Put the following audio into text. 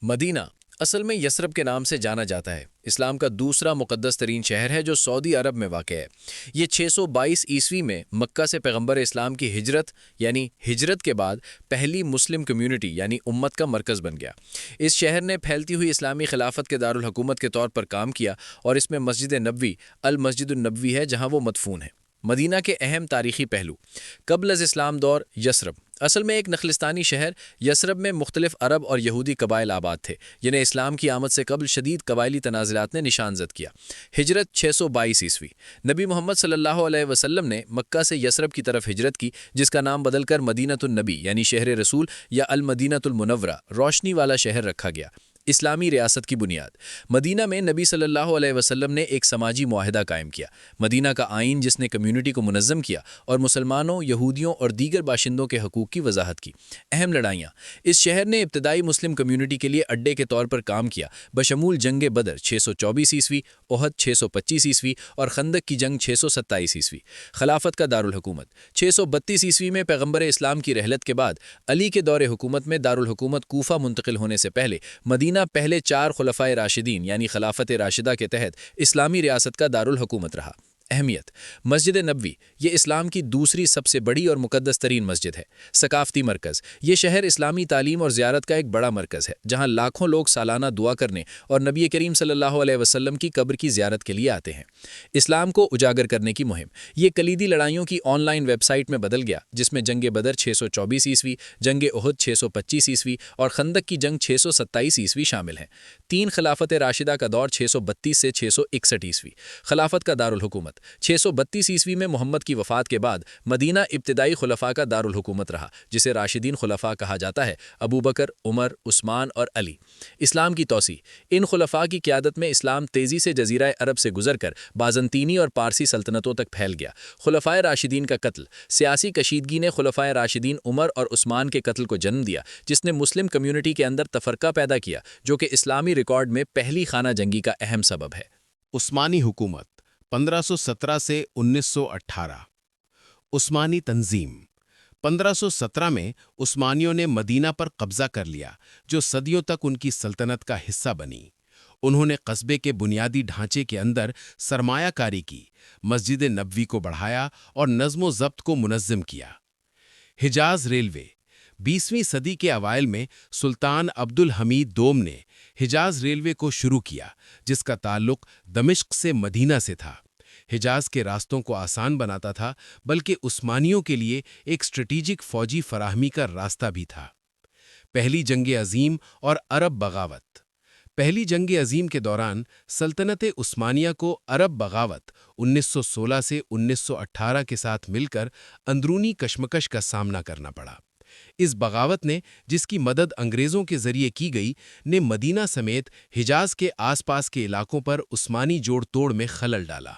مدینہ اصل میں یثرب کے نام سے جانا جاتا ہے۔ اسلام کا دوسرا مقدس ترین شہر ہے جو سعودی عرب میں واقع ہے۔ یہ 622 عیسوی میں مکہ سے پیغمبر اسلام کی ہجرت یعنی ہجرت کے بعد پہلی مسلم کمیونٹی یعنی امت کا مرکز بن گیا۔ اس شہر نے پھیلتی ہوئی اسلامی خلافت کے دارالحکومت کے طور پر کام کیا اور اس میں مسجد نبوی المسجد النبوی ہے جہاں وہ مدفون ہے۔ مدینہ کے اہم تاریخی پہلو: قبل از اسلام دور یثرب اصل میں ایک نخلستانی شہر یثرب میں مختلف عرب اور یہودی قبائل آباد تھے جنہیں اسلام کی آمد سے قبل شدید قبائلی تنازعات نے نشان زد کیا۔ ہجرت 622 عیسوی نبی محمد صلی اللہ علیہ وسلم نے مکہ سے یثرب کی طرف ہجرت کی جس کا نام بدل کر مدینۃ النبی یعنی شہر رسول یا المدینۃ المنورہ روشنی والا شہر رکھا گیا۔ اسلامی ریاست کی بنیاد: مدینہ میں نبی صلی اللہ علیہ وسلم نے ایک سماجی معاہدہ قائم کیا۔ مدینہ کا آئین جس نے کمیونٹی کو منظم کیا اور مسلمانوں، یہودیوں اور دیگر باشندوں کے حقوق کی وضاحت کی۔ اہم لڑائیاں: اس شہر نے ابتدائی مسلم کمیونٹی کے لیے اڈے کے طور پر کام کیا بشمول جنگ بدر 624 عیسوی، احد 625 عیسوی اور خندق کی جنگ 627 عیسوی۔ خلافت کا دارالحکومت: 632 عیسوی میں پیغمبر اسلام کی رحلت کے بعد علی کے دور حکومت میں دارالحکومت کوفہ منتقل ہونے سے پہلے مدینہ پہلے 4 خلفائے راشدین یعنی خلافت راشدہ کے تحت اسلامی ریاست کا دارالحکومت رہا۔ اہمیت: مسجد نبوی یہ اسلام کی دوسری سب سے بڑی اور مقدس ترین مسجد ہے۔ ثقافتی مرکز: یہ شہر اسلامی تعلیم اور زیارت کا ایک بڑا مرکز ہے جہاں لاکھوں لوگ سالانہ دعا کرنے اور نبی کریم صلی اللہ علیہ وسلم کی قبر کی زیارت کے لیے آتے ہیں۔ اسلام کو اجاگر کرنے کی مہم: یہ کلیدی لڑائیوں کی آن لائن ویب سائٹ میں بدل گیا جس میں جنگ بدر 624 عیسوی، جنگ احد 625 عیسوی اور خندق کی جنگ 627 عیسوی شامل ہیں۔ 3 خلافت راشدہ کا دور 632 سے 661 عیسوی۔ خلافت کا دارالحکومت: 632 عیسوی میں محمد کی وفات کے بعد مدینہ ابتدائی خلفاء کا دارالحکومت رہا جسے راشدین خلفاء کہا جاتا ہے: ابو بکر، عمر، عثمان اور علی۔ اسلام کی توسیع: ان خلفاء کی قیادت میں اسلام تیزی سے جزیرہ عرب سے گزر کر بازنطینی اور پارسی سلطنتوں تک پھیل گیا۔ خلفائے راشدین کا قتل: سیاسی کشیدگی نے خلفائے راشدین عمر اور عثمان کے قتل کو جنم دیا جس نے مسلم کمیونٹی کے اندر تفرقہ پیدا کیا جو کہ اسلامی ریکارڈ میں پہلی خانہ جنگی کا اہم سبب ہے۔ عثمانی حکومت 1517 سے 1918۔ عثمانی تنظیم: 1517 میں عثمانیوں نے مدینہ پر قبضہ کر لیا جو صدیوں تک ان کی سلطنت کا حصہ بنی۔ انہوں نے قصبے کے بنیادی ڈھانچے کے اندر سرمایہ کاری کی، مسجد نبوی کو بڑھایا اور نظم و ضبط کو منظم کیا۔ حجاز ریلوے: 20ویں صدی کے اوائل میں سلطان عبد الحمید دوم نے حجاز ریلوے کو شروع کیا جس کا تعلق دمشق سے مدینہ سے تھا۔ حجاز کے راستوں کو آسان بناتا تھا بلکہ عثمانیوں کے لیے ایک اسٹریٹجک فوجی فراہمی کا راستہ بھی تھا۔ پہلی جنگ عظیم اور عرب بغاوت: پہلی جنگ عظیم کے دوران سلطنت عثمانیہ کو عرب بغاوت 1916 سے 1918 کے ساتھ مل کر اندرونی کشمکش کا سامنا کرنا پڑا۔ اس بغاوت نے، جس کی مدد انگریزوں کے ذریعے کی گئی، نے مدینہ سمیت حجاز کے آس پاس کے علاقوں پر عثمانی جوڑ توڑ میں خلل ڈالا۔